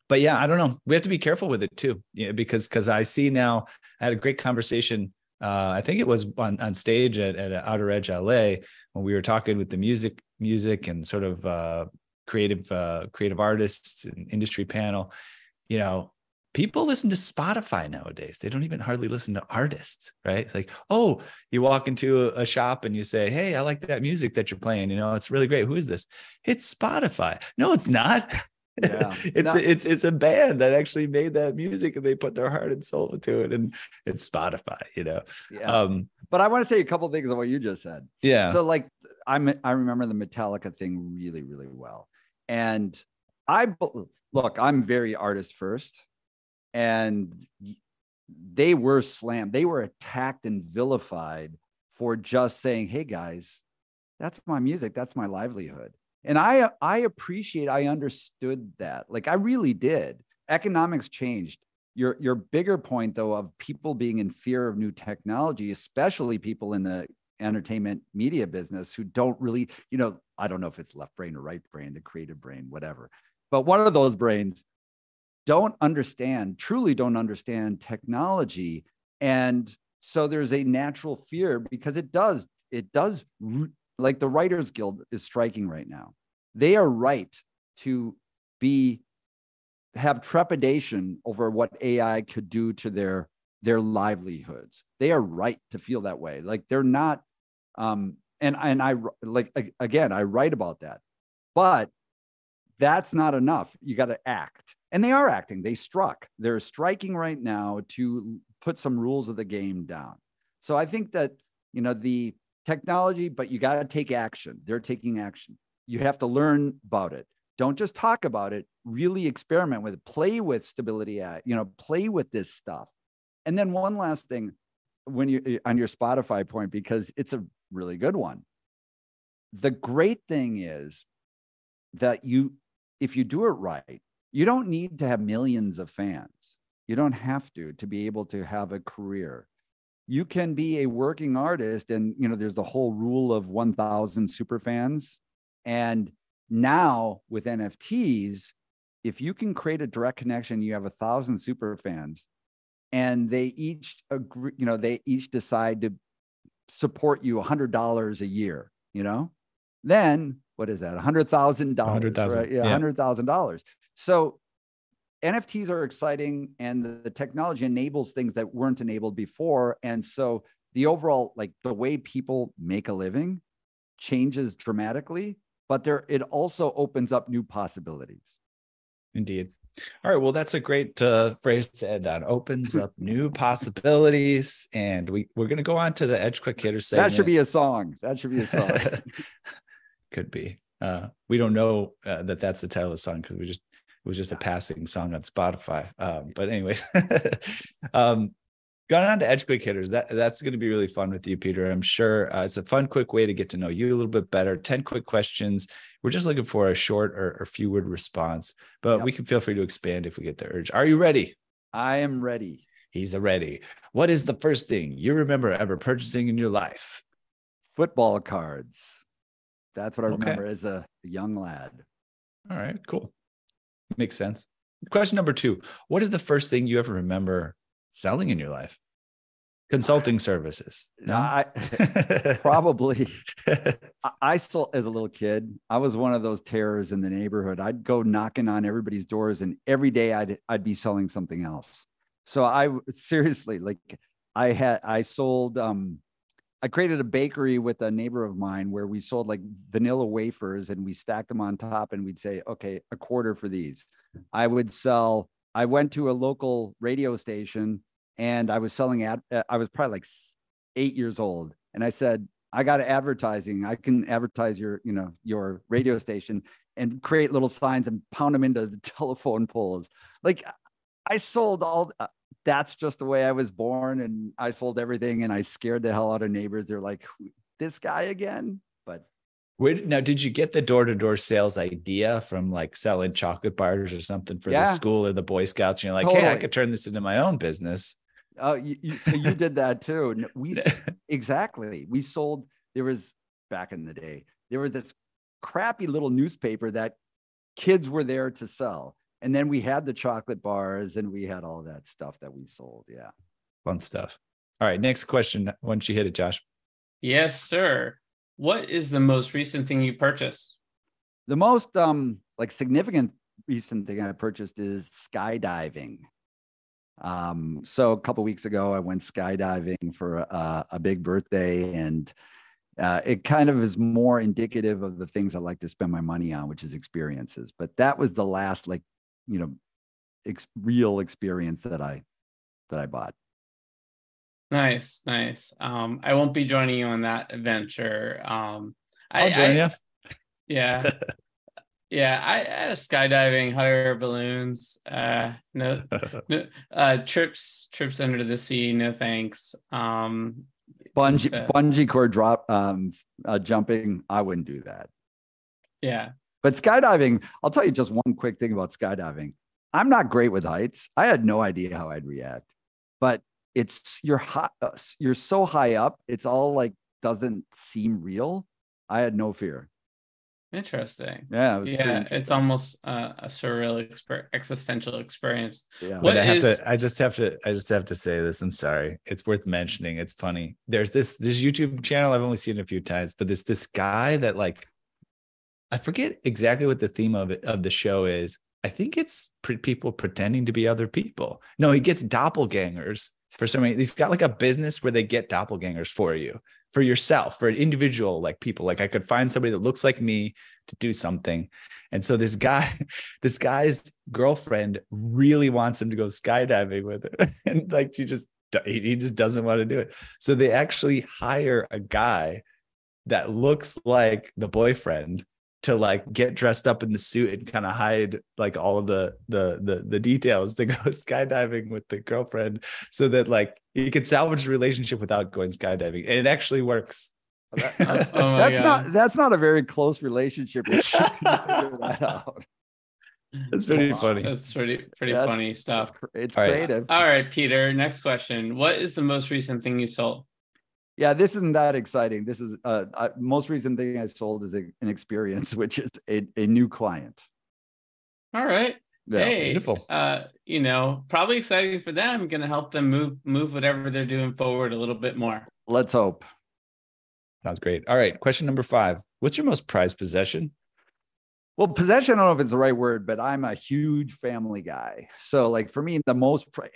But yeah, I don't know. We have to be careful with it too, because I see now, I had a great conversation. I think it was on stage at Outer Edge LA when we were talking with the music and sort of creative artists and industry panel. People listen to Spotify nowadays. They don't even hardly listen to artists, right? It's like, oh, you walk into a shop and you say, hey, I like that music that you're playing. It's really great. Who is this? It's Spotify. No, it's not. Yeah. It's a band that actually made that music and they put their heart and soul into it, and it's Spotify. Yeah. But I want to say a couple of things on what you just said. Yeah. So like I remember the Metallica thing really, really well, and Look, I'm very artist first, and they were slammed. They were attacked and vilified for just saying, "Hey guys, that's my music. That's my livelihood." And I understood that. Like, I really did. Economics changed. Your bigger point, though, of people being in fear of new technology, especially people in the entertainment media business who don't really, I don't know if it's left brain or right brain, the creative brain, whatever. But one of those brains truly don't understand technology. And so there's a natural fear, because it does, like the Writers Guild is striking right now. They are right to have trepidation over what AI could do to their livelihoods. They are right to feel that way. Like, they're not, and I, like, again, I write about that, but that's not enough. You got to act. And they are acting. They're striking right now to put some rules of the game down. So I think that, the technology, but you got to take action. They're taking action. You have to learn about it. Don't just talk about it, really experiment with it, play with Stability Act, play with this stuff. And then one last thing, when you on your Spotify point, because it's a really good one. The great thing is that if you do it right, you don't need to have millions of fans. You don't have to be able to have a career. You can be a working artist, and there's the whole rule of 1,000 super fans. And now with NFTs, if you can create a direct connection, you have 1,000 super fans, and they each agree, they each decide to support you $100 a year, then what is that? $100,000, right? Yeah, $100,000. So NFTs are exciting, and the technology enables things that weren't enabled before. And so the overall, like, the way people make a living changes dramatically, but it also opens up new possibilities. Indeed. All right. Well, that's a great phrase to end on. Opens up new possibilities. And we're going to go on to the Edge Quick Hitter segment. That should be a song. Could be. We don't know that that's the title of the song, because it was just a passing song on Spotify. But anyways, going on to Edge Quick Hitters. That's going to be really fun with you, Peter. I'm sure it's a fun, quick way to get to know you a little bit better. 10 quick questions. We're just looking for a short or few word response, but we can feel free to expand if we get the urge. Are you ready? I am ready. He's ready. What is the first thing you remember ever purchasing in your life? Football cards. That's what I remember as a young lad. All right, cool. Makes sense. Question number 2. What is the first thing you ever remember selling in your life? Consulting services. No? Probably. I sold as a little kid. I was one of those terrors in the neighborhood. I'd go knocking on everybody's doors, and every day I'd be selling something else. So I seriously, like, I sold, I created a bakery with a neighbor of mine where we sold like vanilla wafers, and we stacked them on top, and we'd say, okay, a quarter for these. I went to a local radio station, and I was selling I was probably like 8 years old. And I said, I got advertising. I can advertise your radio station, and create little signs and pound them into the telephone poles. Like, I sold that's just the way I was born. And I sold everything, and I scared the hell out of neighbors. They're like, this guy again? But now, did you get the door-to-door sales idea from like selling chocolate bars or something for the school or the Boy Scouts? And you're like, Hey, I could turn this into my own business. Oh, so you did that too. Exactly. We sold, back in the day, there was this crappy little newspaper that kids were there to sell. And then we had the chocolate bars, and we had all that stuff that we sold. Yeah. Fun stuff. All right. Next question. Once you hit it, Josh. Yes, sir. What is the most recent thing you purchased? The most significant recent thing I purchased is skydiving. So a couple of weeks ago, I went skydiving for a big birthday, and it kind of is more indicative of the things I like to spend my money on, which is experiences. But that was the last real experience that I bought. Nice. I won't be joining you on that adventure. I'll join you. Yeah. Yeah, I skydiving, hot air balloons, no, trips under the sea, no thanks. Bungee cord drop, jumping. I wouldn't do that. Yeah. But skydiving, I'll tell you just one quick thing about skydiving. I'm not great with heights. I had no idea how I'd react, but you're so high up. It's all like doesn't seem real. I had no fear. Interesting. Yeah. It's almost a surreal existential experience. Yeah. But I just have to say this. I'm sorry. It's worth mentioning. It's funny. There's this YouTube channel. I've only seen it a few times, but this guy that like, I forget exactly what the theme of the show is. I think it's people pretending to be other people. No, he gets doppelgangers for some reason. He's got like a business where they get doppelgangers for you, for yourself, for an individual, like people. Like I could find somebody that looks like me to do something. And so this guy's girlfriend really wants him to go skydiving with her. And like he just doesn't want to do it. So they actually hire a guy that looks like the boyfriend to like get dressed up in the suit and kind of hide like all of the details to go skydiving with the girlfriend so that like you can salvage the relationship without going skydiving. And it actually works. That's not a very close relationship. We should figure that out. That's pretty funny. That's pretty funny stuff. It's creative. All right, Peter, next question. What is the most recent thing you sold? Yeah, this isn't that exciting. This is most recent thing I sold is an experience, which is a new client. All right. Yeah, hey, beautiful. Probably exciting for them. Going to help them move whatever they're doing forward a little bit more. Let's hope. Sounds great. All right. Question number 5. What's your most prized possession? Well, possession, I don't know if it's the right word, but I'm a huge family guy. So like for me,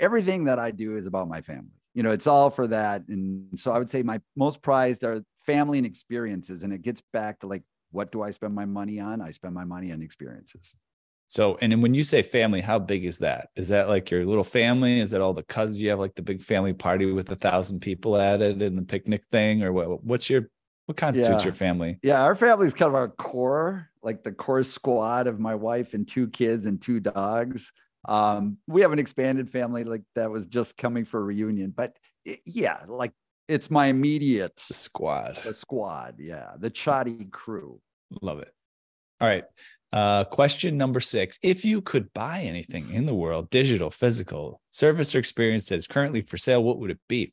everything that I do is about my family. It's all for that. And so I would say my most prized are family and experiences. And it gets back to like, what do I spend my money on? I spend my money on experiences. So, and then when you say family, how big is that? Is that like your little family? Is that all the cousins? You have like the big family party with 1,000 people at it and the picnic thing, or what constitutes your family? Yeah. Our family is kind of our core, like the core squad of my wife and 2 kids and 2 dogs. We have an expanded family like that was just coming for a reunion, but like it's my immediate squad. The squad. Yeah. The Csathy crew. Love it. All right. Question number 6. If you could buy anything in the world, digital, physical, service or experience that is currently for sale, what would it be?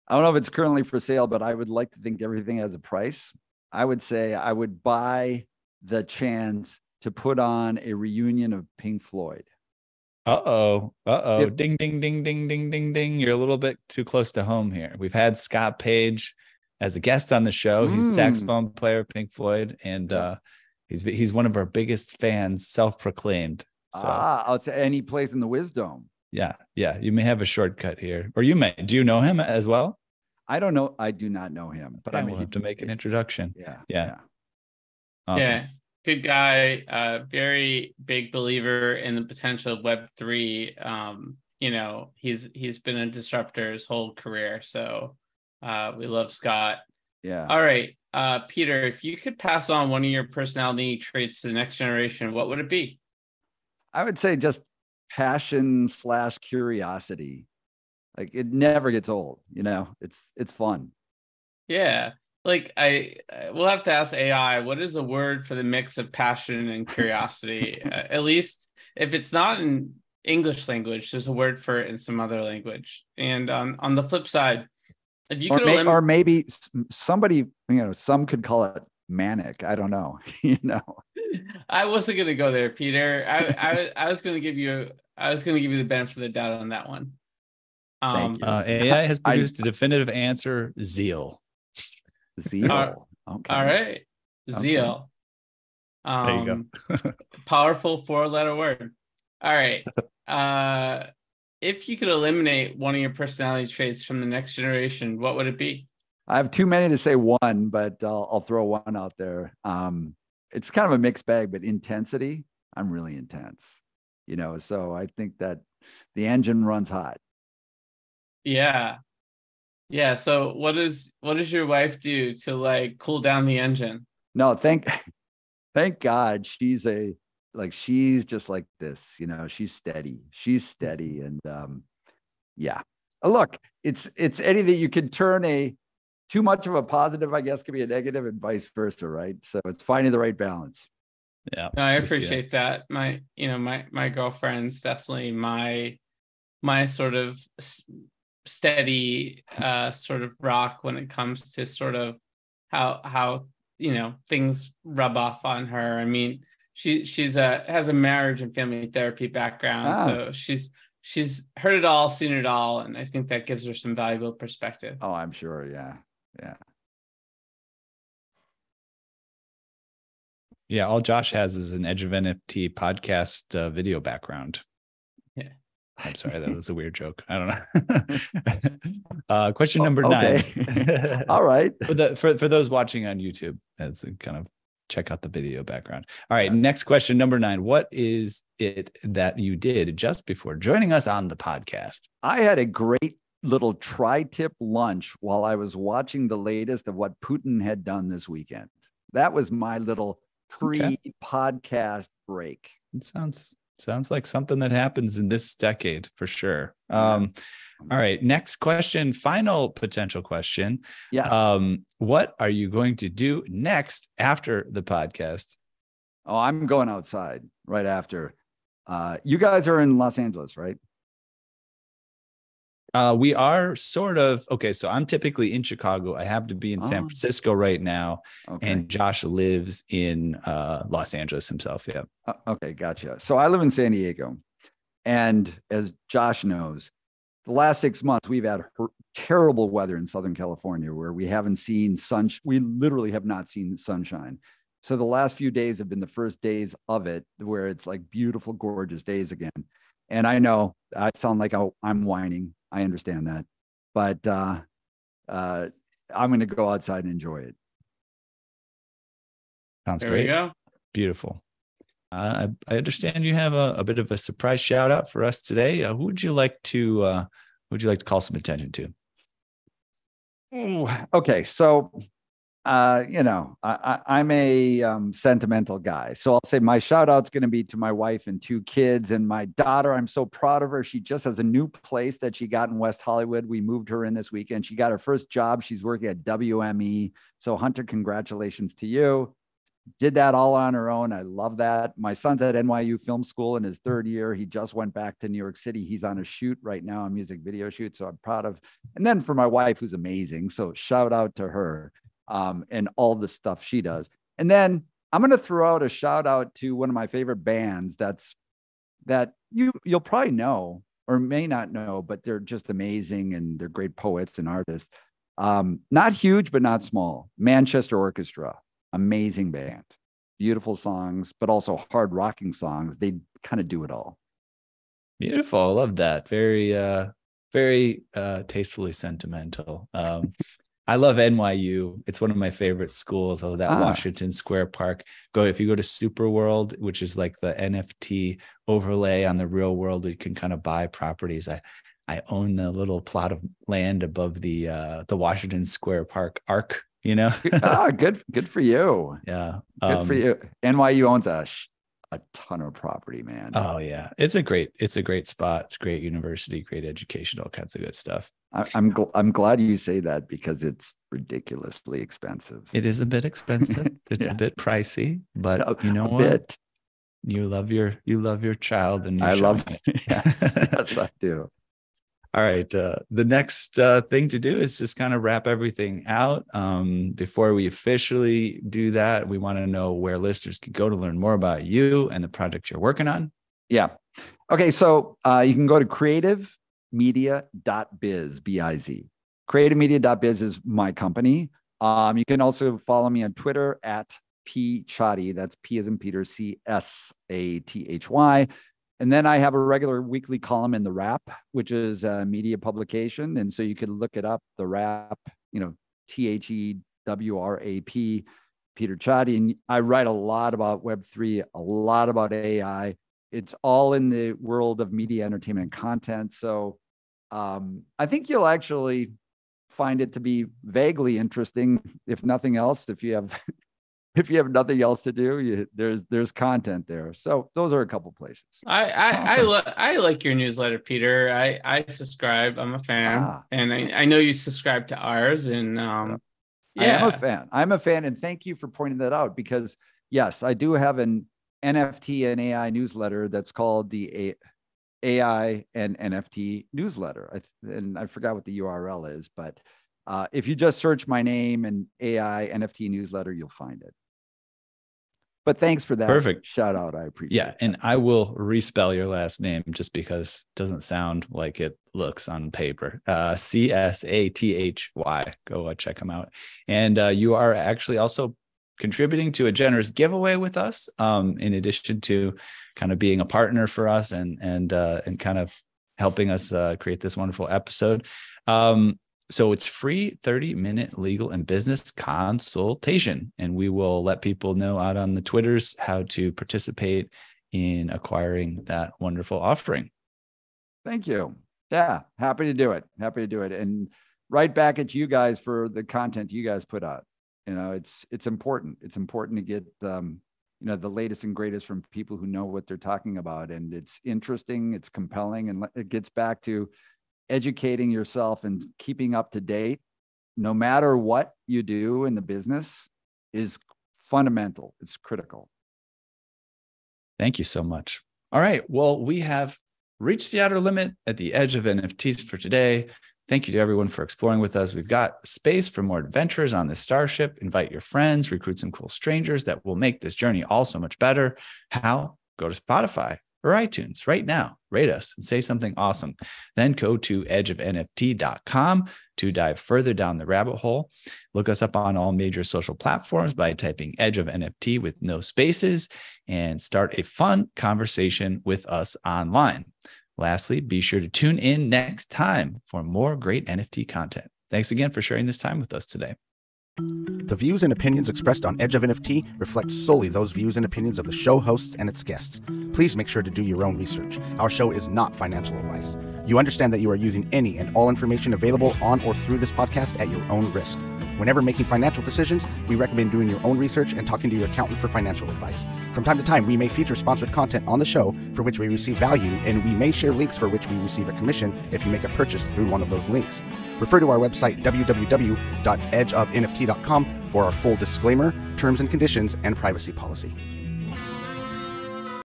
I don't know if it's currently for sale, but I would like to think everything has a price. I would say I would buy the chance to put on a reunion of Pink Floyd. Ding, ding, ding, ding, ding, ding, ding. You're a little bit too close to home here. We've had Scott Page as a guest on the show. He's a saxophone player, Pink Floyd, and he's one of our biggest fans, self-proclaimed. So, I'll say any place in the Wisdom. Yeah. You may have a shortcut here, or you may. Do you know him as well? I don't know. I do not know him, but I will have to make an introduction. Yeah. Awesome. Yeah. Good guy, very big believer in the potential of Web3. He's been a disruptor his whole career. So we love Scott. Yeah. All right. Peter, if you could pass on one of your personality traits to the next generation, what would it be? I would say just passion/curiosity. Like it never gets old, it's fun. Yeah. Like we'll have to ask AI, what is a word for the mix of passion and curiosity? At least if it's not in English language, there's a word for it in some other language. And on the flip side, if you could or maybe somebody, some could call it manic. I don't know. I wasn't going to go there, Peter. I was going to give you the benefit of the doubt on that one. Thank you. AI has produced a definitive answer: zeal. Zeal. Okay. All right. Zeal. There you go. Powerful 4-letter word. All right. If you could eliminate one of your personality traits from the next generation, what would it be? I have too many to say one, but I'll throw one out there. It's kind of a mixed bag, but intensity. I'm really intense, so I think that the engine runs hot. Yeah. Yeah. So what does your wife do to like cool down the engine? No, Thank God she's she's just like this, she's steady. And yeah, look, it's anything you can turn too much of a positive, I guess, could be a negative and vice versa. Right. So it's finding the right balance. Yeah. No, I appreciate that. My girlfriend's definitely my sort of steady sort of rock when it comes to sort of how things rub off on her. I mean, she's has a marriage and family therapy background, so she's heard it all, seen it all, and I think that gives her some valuable perspective. Oh, I'm sure. Yeah. Yeah, all Josh has is an Edge of NFT podcast video background. Yeah. I'm sorry, that was a weird joke. I don't know. Question number 9. All right. For those watching on YouTube, that's kind of check out the video background. All right, next question, number 9. What is it that you did just before joining us on the podcast? I had a great little tri-tip lunch while I was watching the latest of what Putin had done this weekend. That was my little pre-podcast break. It sounds like something that happens in this decade for sure. All right, next question, final potential question. Yes. What are you going to do next after the podcast? Oh, I'm going outside right after. You guys are in Los Angeles, right? We are sort of. Okay, so I'm typically in Chicago. I happen to be in San Francisco right now. Okay. And Josh lives in Los Angeles himself. Yeah. Okay, gotcha. So I live in San Diego. And as Josh knows, the last 6 months, we've had terrible weather in Southern California where we haven't seen we literally have not seen sunshine. So the last few days have been the first days of it where it's like beautiful, gorgeous days again. And I know I sound like I'm whining. I understand that. But I'm going to go outside and enjoy it. Sounds there great. We go. Beautiful. I understand you have a bit of a surprise shout out for us today. Who would you like to call some attention to? Okay, so I'm a sentimental guy, so I'll say my shout out's going to be to my wife and 2 kids and my daughter. I'm so proud of her. She just has a new place that she got in West Hollywood. We moved her in this weekend. She got her first job. She's working at WME. So Hunter, congratulations to you. Did that all on her own. I love that. My son's at NYU Film School in his 3rd year. He just went back to New York City. He's on a shoot right now, a music video shoot. So I'm proud of. And then for my wife, who's amazing. So shout out to her and all the stuff she does. And then I'm going to throw out a shout out to one of my favorite bands that you'll probably know or may not know, but they're just amazing and they're great poets and artists. Not huge, but not small. Manchester Orchestra. Amazing band, beautiful songs, but also hard rocking songs. They kind of do it all. Beautiful. I love that. Very, very tastefully sentimental. I love NYU. It's one of my favorite schools. That Washington Square Park. If you go to Super World, which is like the NFT overlay on the real world, you can kind of buy properties. I own the little plot of land above the Washington Square Park arc. Good for you. Yeah. Good for you. NYU owns a ton of property, man. Oh yeah. It's a great spot. It's a great university, great education, all kinds of good stuff. I'm glad you say that because it's ridiculously expensive. It is a bit expensive. It's a bit pricey, but you know what? You love your child and I love it. Yes, I do. All right. The next thing to do is just kind of wrap everything out. Before we officially do that, we want to know where listeners can go to learn more about you and the project you're working on. Yeah. Okay. So you can go to creativemedia.biz, B-I-Z. Creativemedia.biz is my company. You can also follow me on Twitter at Csathy. That's P as in Peter, CSATHY. And then I have a regular weekly column in The Wrap, which is a media publication. And so you can look it up, The Wrap, THEWRAP, Peter Csathy. And I write a lot about Web3, a lot about AI. It's all in the world of media, entertainment, and content. So I think you'll actually find it to be vaguely interesting, if nothing else, if you have if you have nothing else to do, there's content there. So those are a couple places. I like your newsletter, Peter. I subscribe. I'm a fan, and I know you subscribe to ours. And I am a fan. I'm a fan, and thank you for pointing that out, because yes, I do have an NFT and AI newsletter that's called the AI and NFT newsletter. And I forgot what the URL is, but if you just search my name and AI NFT newsletter, you'll find it. But thanks for that. Perfect shout out. I appreciate it. Yeah. And I will respell your last name just because it doesn't sound like it looks on paper. Csathy. Go check them out. And you are actually also contributing to a generous giveaway with us, in addition to kind of being a partner for us and kind of helping us create this wonderful episode. So it's free 30-minute legal and business consultation, and we will let people know out on the Twitters how to participate in acquiring that wonderful offering. Thank you. Yeah, happy to do it. And right back at you guys for the content you guys put out. You know, it's important. It's important to get the latest and greatest from people who know what they're talking about, and it's interesting, it's compelling, and it gets back to educating yourself and keeping up to date, no matter what you do in the business, is fundamental. It's critical. Thank you so much. All right. Well, we have reached the outer limit at the edge of NFTs for today. Thank you to everyone for exploring with us. We've got space for more adventures on this starship. Invite your friends, recruit some cool strangers that will make this journey all so much better. How? Go to Spotify or iTunes right now, rate us and say something awesome. Then go to edgeofnft.com to dive further down the rabbit hole. Look us up on all major social platforms by typing Edge of NFT with no spaces, and start a fun conversation with us online. Lastly, be sure to tune in next time for more great NFT content. Thanks again for sharing this time with us today. The views and opinions expressed on Edge of NFT reflect solely those views and opinions of the show hosts and its guests. Please make sure to do your own research. Our show is not financial advice. You understand that you are using any and all information available on or through this podcast at your own risk. Whenever making financial decisions, we recommend doing your own research and talking to your accountant for financial advice. From time to time, we may feature sponsored content on the show for which we receive value, and we may share links for which we receive a commission if you make a purchase through one of those links. Refer to our website, www.edgeofnft.com, for our full disclaimer, terms and conditions, and privacy policy.